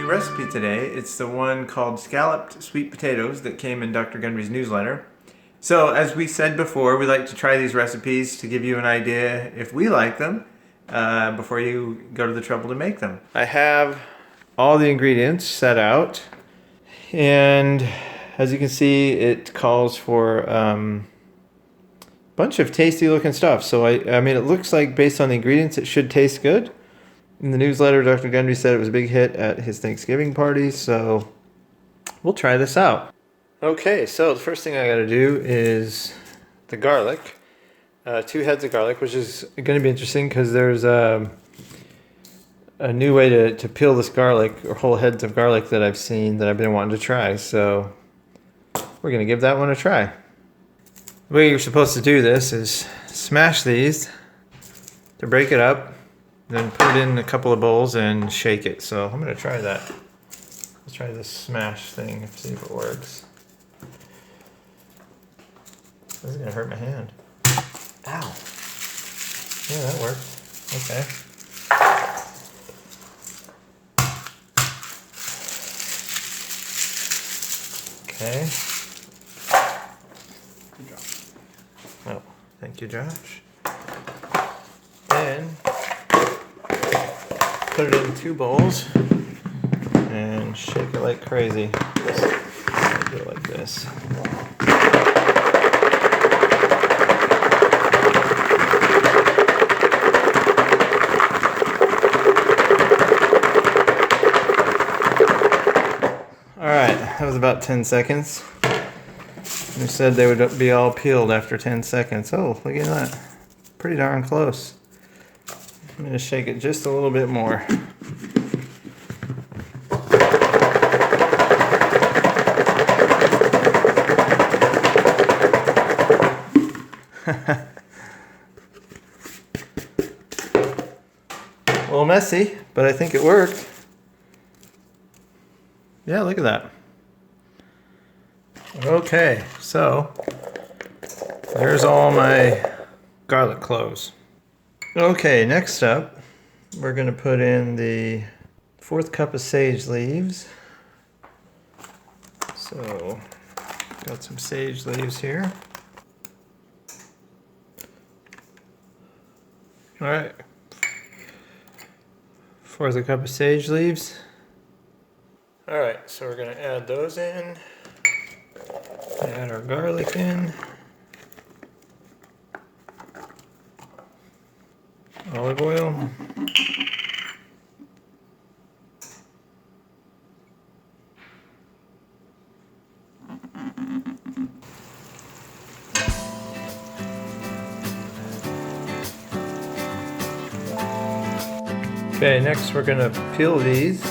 new recipe today. It's the one called Scalloped Sweet Potatoes that came in Dr. Gundry's newsletter. So as we said before, we like to try these recipes to give you an idea if we like them before you go to the trouble to make them. I have all the ingredients set out, and as you can see, it calls for a bunch of tasty looking stuff. So I mean, it looks like based on the ingredients, it should taste good. In the newsletter, Dr. Gundry said it was a big hit at his Thanksgiving party, so we'll try this out. Okay, so the first thing I gotta do is the garlic. 2 heads of garlic, which is gonna be interesting because there's a new way to peel this garlic, or whole heads of garlic that I've seen that I've been wanting to try, so we're gonna give that one a try. The way you're supposed to do this is smash these to break it up, then put it in a couple of bowls and shake it. So I'm gonna try that. Let's try this smash thing and see if it works. This is gonna hurt my hand. Ow. Yeah, that worked. Okay. Okay. Oh, thank you, Josh. Then put it in 2 bowls and shake it like crazy. Just do it like this. Alright, that was about 10 seconds. They said they would be all peeled after 10 seconds. Oh, look at that. Pretty darn close. I'm going to shake it just a little bit more. A little messy, but I think it worked. Yeah, look at that. Okay, so there's all my garlic cloves. Okay, next up, we're going to put in the 4th cup of sage leaves. So, got some sage leaves here. All right, 4th cup of sage leaves. All right, so we're going to add those in. Add our garlic in. Olive oil. Okay, next we're going to peel these.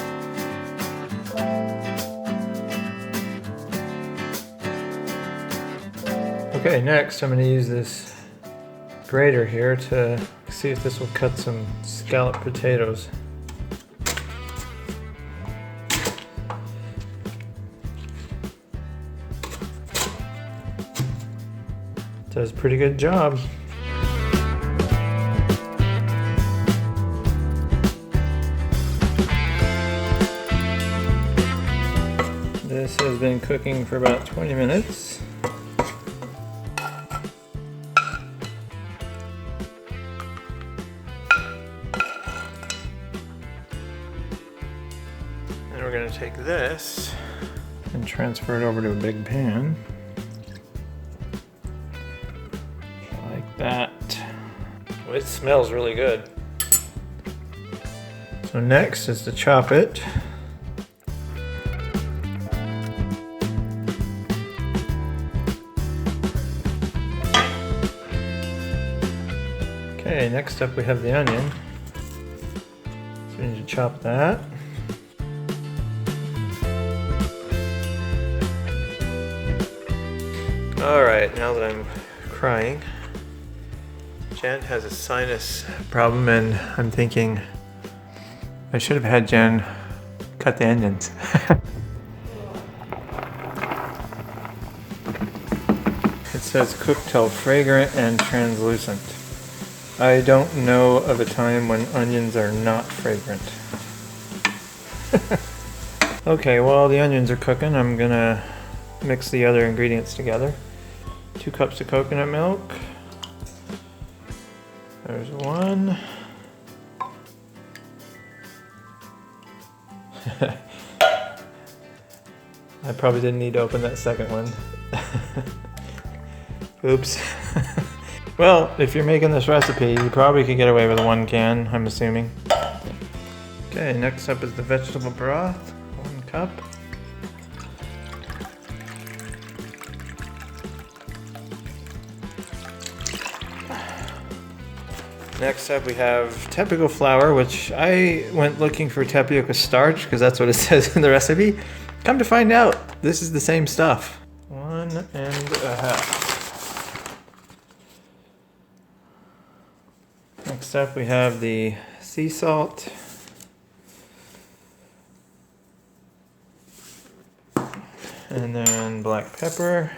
Okay, next I'm going to use this grater here to see if this will cut some scalloped potatoes. Does a pretty good job. This has been cooking for about 20 minutes. And we're going to take this and transfer it over to a big pan. Like that. Oh, it smells really good. So next is to chop it. Okay, next up we have the onion. So we need to chop that. Alright, now that I'm crying, Jen has a sinus problem and I'm thinking I should have had Jen cut the onions. It says cook till fragrant and translucent. I don't know of a time when onions are not fragrant. Okay, while the onions are cooking, I'm gonna mix the other ingredients together. 2 cups of coconut milk. There's 1. I probably didn't need to open that second one. Oops. Well, if you're making this recipe, you probably could get away with 1 can, I'm assuming. Okay, next up is the vegetable broth, 1 cup. Next up we have tapioca flour, which I went looking for tapioca starch because that's what it says in the recipe. Come to find out, this is the same stuff. 1.5. Next up we have the sea salt. And then black pepper.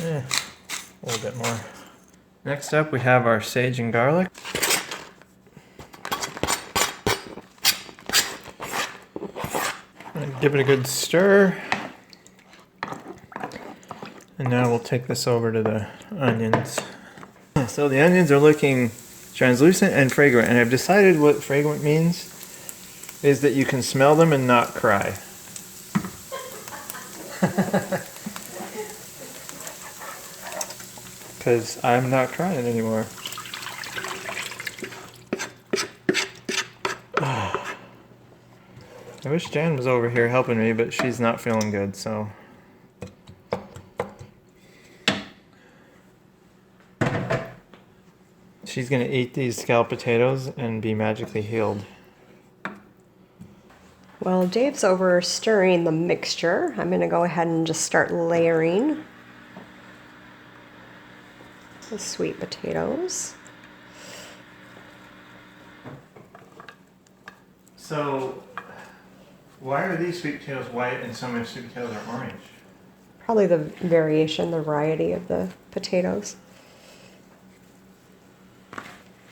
A little bit more. Next up we have our sage and garlic. And give it a good stir. And now we'll take this over to the onions. So the onions are looking translucent and fragrant, and I've decided what fragrant means is that you can smell them and not cry. Because I'm not crying anymore. I wish Jan was over here helping me, but she's not feeling good, so. She's gonna eat these scalloped potatoes and be magically healed. Well, Dave's over stirring the mixture. I'm gonna go ahead and just start layering the sweet potatoes. So, why are these sweet potatoes white and so many sweet potatoes are orange? Probably the variation, the variety of the potatoes.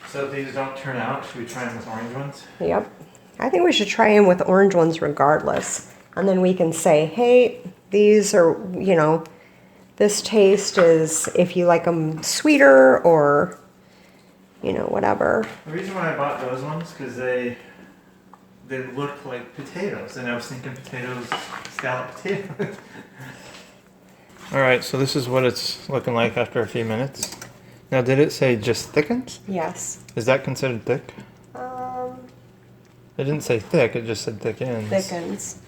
So if these don't turn out, should we try them with orange ones? Yep. I think we should try in with orange ones regardless. And then we can say, hey, these are, you know, this taste is if you like them sweeter or, you know, whatever. The reason why I bought those ones because they look like potatoes, and I was thinking potatoes, scalloped potatoes. All right, so this is what it's looking like after a few minutes. Now, did it say just thickens? Yes. Is that considered thick? It didn't say thick, it just said thickens. Thickens.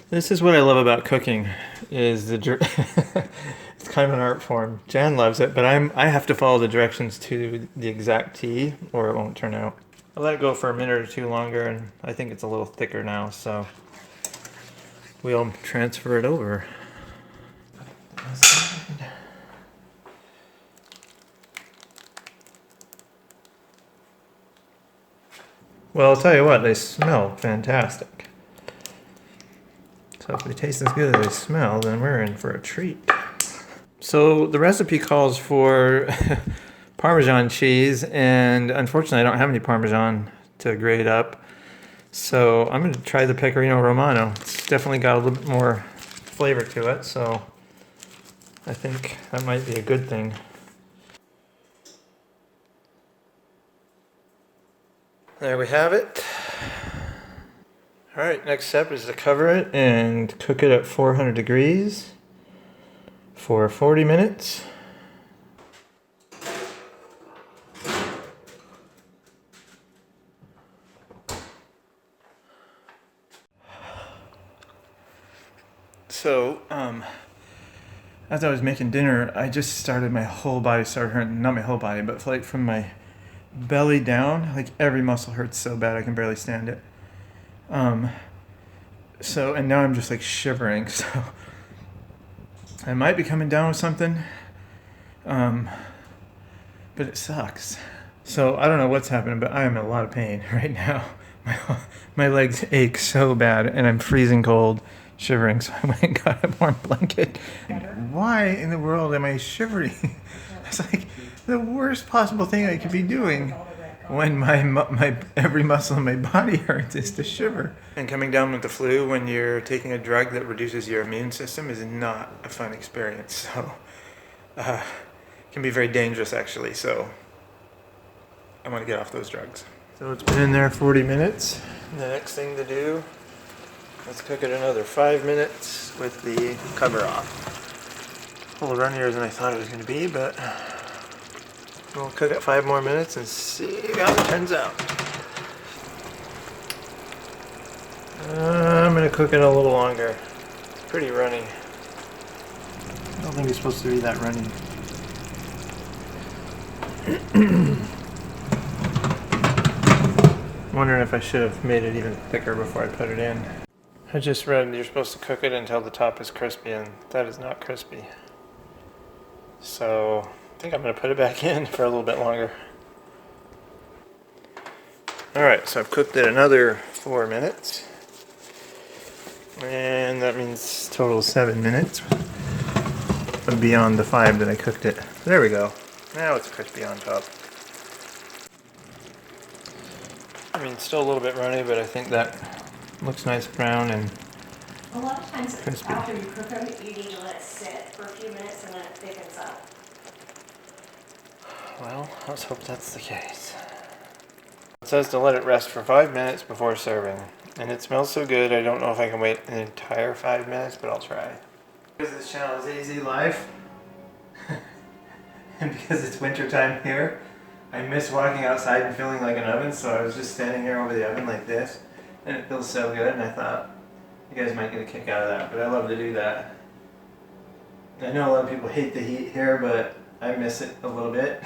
This is what I love about cooking, is it's kind of an art form. Jan loves it, but I have to follow the directions to the exact T, or it won't turn out. I let it go for a minute or 2 longer, and I think it's a little thicker now, so we'll transfer it over. Well, I'll tell you what, they smell fantastic. So if they taste as good as they smell, then we're in for a treat. So the recipe calls for Parmesan cheese, and unfortunately I don't have any Parmesan to grate up. So I'm going to try the Pecorino Romano. It's definitely got a little bit more flavor to it, so I think that might be a good thing. There we have it. All right, next step is to cover it and cook it at 400 degrees for 40 minutes. So, as I was making dinner, I just started, my whole body started hurting, not my whole body, but like from my belly down, like every muscle hurts so bad I can barely stand it. So, and now I'm just like shivering, so I might be coming down with something, but it sucks. So I don't know what's happening, but I am in a lot of pain right now. My legs ache so bad, and I'm freezing cold, shivering, so I went and got a warm blanket. Why in the world am I shivering? It's like, the worst possible thing I could be doing when my every muscle in my body hurts is to shiver. And coming down with the flu when you're taking a drug that reduces your immune system is not a fun experience. So, can be very dangerous actually. So, I want to get off those drugs. So it's been in there 40 minutes. The next thing to do, let's cook it another 5 minutes with the cover off. A little runnier than I thought it was going to be, but we'll cook it 5 more minutes and see how it turns out. I'm going to cook it a little longer. It's pretty runny. I don't think it's supposed to be that runny. Wondering if I should have made it even thicker before I put it in. I just read you're supposed to cook it until the top is crispy, and that is not crispy. So I think I'm going to put it back in for a little bit longer. Alright, so I've cooked it another 4 minutes. And that means total 7 minutes. Beyond the 5 that I cooked it. There we go. Now it's crispy on top. I mean, still a little bit runny, but I think that looks nice brown and A lot of times crispy. after you cook them, you need to let it sit for a few minutes and then it thickens up. Well, let's hope that's the case. It says to let it rest for 5 minutes before serving. And it smells so good, I don't know if I can wait an entire 5 minutes, but I'll try. Because this channel is AZ Life, and because it's winter time here, I miss walking outside and feeling like an oven, so I was just standing here over the oven like this, and it feels so good, and I thought you guys might get a kick out of that, but I love to do that. I know a lot of people hate the heat here, but I miss it a little bit.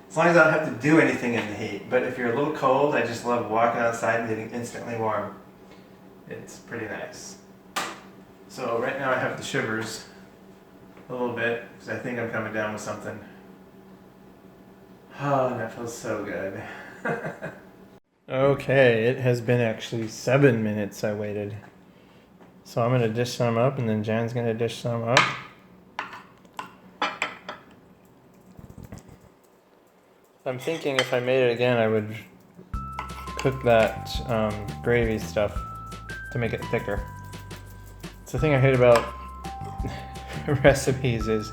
As long as I don't have to do anything in the heat, but if you're a little cold, I just love walking outside and getting instantly warm. It's pretty nice. So right now I have the shivers a little bit, because I think I'm coming down with something. Oh, that feels so good. Okay, it has been actually 7 minutes I waited. So I'm going to dish some up, and then Jan's going to dish some up. I'm thinking if I made it again, I would cook that gravy stuff to make it thicker. It's the thing I hate about recipes is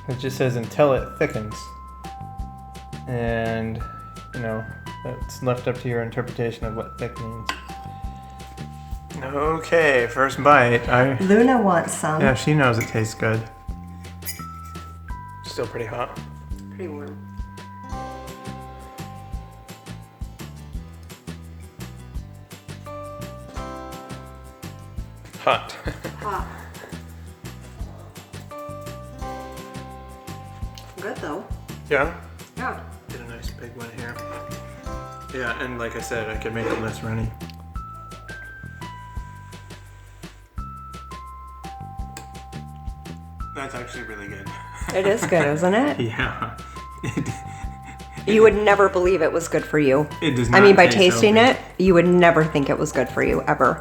it just says until it thickens. And, you know, it's left up to your interpretation of what thick means. Okay, first bite. Luna wants some. Yeah, she knows it tastes good. Still pretty hot. Pretty warm. Hot. Hot. Good though. Yeah? Yeah. Get a nice big one here. Yeah, and like I said, I could make it less runny. That's actually really good. It is good, isn't it? Yeah. You would never believe it was good for you. It does not. I mean, by taste tasting healthy. it, you would never think it was good for you, ever.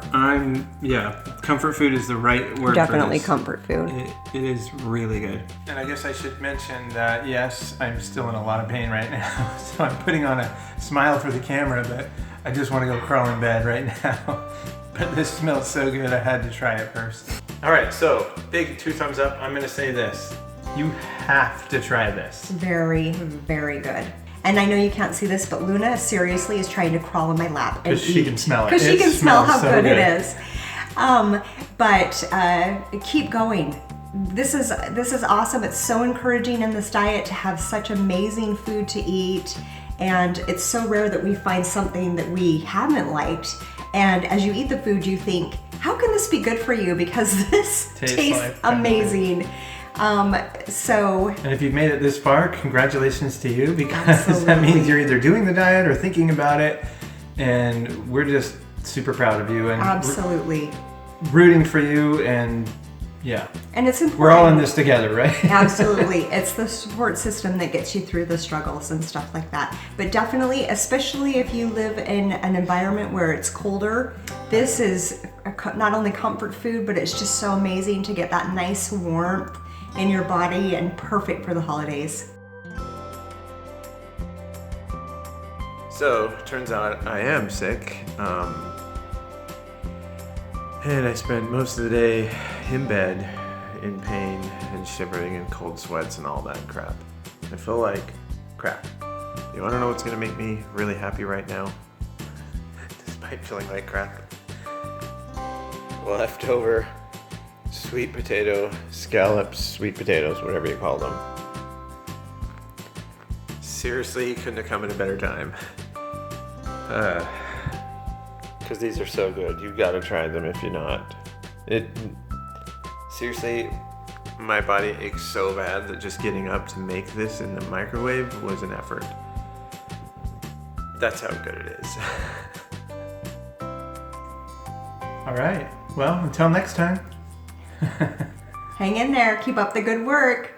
Yeah, comfort food is the right word Definitely for this. comfort food. It is really good. And I guess I should mention that, yes, I'm still in a lot of pain right now. So I'm putting on a smile for the camera, but I just want to go crawl in bed right now. But this smells so good, I had to try it first. All right, so big 2 thumbs up. I'm going to say this. You have to try this. Very, very good. And I know you can't see this, but Luna seriously is trying to crawl in my lap and eat. Because she can smell it. Because she can smell how so good it is. But keep going. This is awesome. It's so encouraging in this diet to have such amazing food to eat. And it's so rare that we find something that we haven't liked. And as you eat the food, you think, how can this be good for you? Because this tastes like amazing. And if you've made it this far, congratulations to you, because that means you're either doing the diet or thinking about it, and we're just super proud of you and Absolutely. Rooting for you, and yeah. And it's important. We're all in this together, right? Absolutely. It's the support system that gets you through the struggles and stuff like that. But definitely, especially if you live in an environment where it's colder, this is not only comfort food, but it's just so amazing to get that nice warmth in your body and perfect for the holidays. So, turns out I am sick. And I spent most of the day in bed, in pain, and shivering, and cold sweats, and all that crap. I feel like crap. You want to know what's going to make me really happy right now? Despite feeling like crap? Leftover sweet potato, scalloped sweet potatoes, whatever you call them. Seriously, couldn't have come at a better time. Because these are so good. You've got to try them if you're not. Seriously, my body aches so bad that just getting up to make this in the microwave was an effort. That's how good it is. All right. Well, until next time. Hang in there. Keep up the good work.